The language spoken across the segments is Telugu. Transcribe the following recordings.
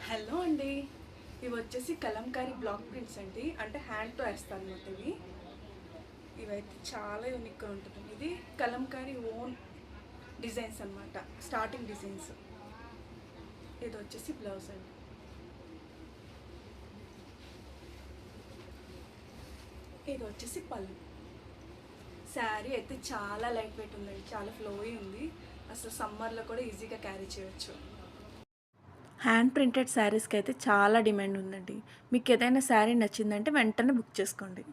హలో అండి. ఇవి వచ్చేసి కలంకారీ బ్లాక్ ప్రింట్స్ అండి. అంటే హ్యాండ్తో వేస్తాను అన్నమాట ఇవైతే చాలా యూనిక్గా ఉంటుంది. ఇది కలంకారీ ఓన్ డిజైన్స్ అనమాట, స్టార్టింగ్ డిజైన్స్. ఇది వచ్చేసి బ్లౌజ్ అండి. ఇది వచ్చేసి పళ్ళు. శారీ అయితే చాలా లైట్ వెయిట్ ఉందండి, చాలా ఫ్లోయీ ఉంది. అసలు సమ్మర్లో కూడా ఈజీగా క్యారీ చేయొచ్చు. హ్యాండ్ ప్రింటెడ్ శారీస్కి అయితే చాలా డిమాండ్ ఉందండి. మీకు ఏదైనా శారీ నచ్చిందంటే వెంటనే బుక్ చేసుకోండి.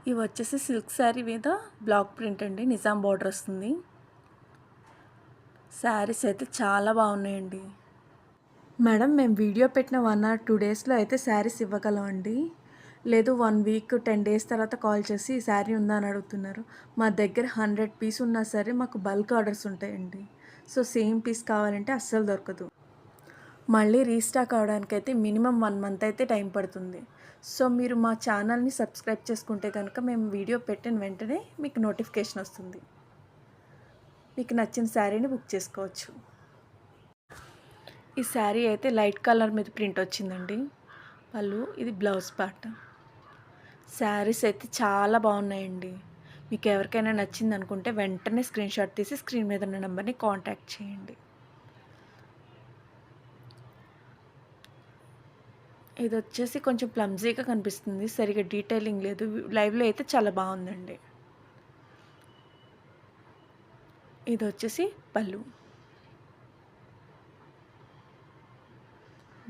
ఇవి వచ్చేసి సిల్క్ శారీ మీద బ్లాక్ ప్రింట్ అండి, నిజాం బార్డర్ వస్తుంది. శారీస్ అయితే చాలా బాగున్నాయండి. మేడం, మేము వీడియో పెట్టిన 1 or 2 డేస్లో అయితే శారీస్ ఇవ్వగలం అండి. లేదు 1 week 10 days తర్వాత కాల్ చేసి ఈ శారీ ఉందా అని అడుగుతున్నారు. మా దగ్గర 100 పీస్ ఉన్నా సరే మాకు బల్క్ ఆర్డర్స్ ఉంటాయండి. సో సేమ్ పీస్ కావాలంటే అస్సలు దొరకదు. మళ్ళీ రీస్టాక్ అవడానికైతే మినిమం 1 month అయితే టైం పడుతుంది. సో మీరు మా ఛానల్ని సబ్స్క్రైబ్ చేసుకుంటే కనుక మేము వీడియో పెట్టిన వెంటనే మీకు నోటిఫికేషన్ వస్తుంది. మీకు నచ్చిన శారీని బుక్ చేసుకోవచ్చు. ఈ శారీ అయితే లైట్ కలర్ మీద ప్రింట్ వచ్చిందండి. పళ్ళు, ఇది బ్లౌజ్ పార్ట్. శారీస్ అయితే చాలా బాగున్నాయండి. మీకు ఎవరికైనా నచ్చింది అనుకుంటే వెంటనే స్క్రీన్ షాట్ తీసి స్క్రీన్ మీద ఉన్న నెంబర్ని కాంటాక్ట్ చేయండి. ఇది వచ్చేసి కొంచెం ప్లమ్జీగా కనిపిస్తుంది, సరిగా డీటెయిలింగ్ లేదు. లైవ్లో అయితే చాలా బాగుందండి. ఇది వచ్చేసి పళ్ళు,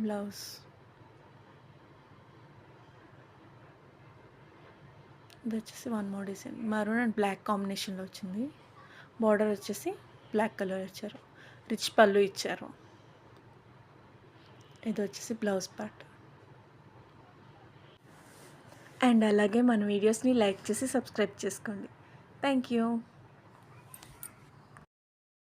బ్లౌజ్. ఇది వచ్చేసి one more design, maroon and black కాంబినేషన్లో వచ్చింది. బార్డర్ వచ్చేసి బ్లాక్ కలర్ ఇచ్చారు, రిచ్ పళ్ళు ఇచ్చారు. ఇది వచ్చేసి బ్లౌజ్ పార్ట్. అండ్ అలాగే మన వీడియోస్ని లైక్ చేసి సబ్స్క్రైబ్ చేసుకోండి. Thank you.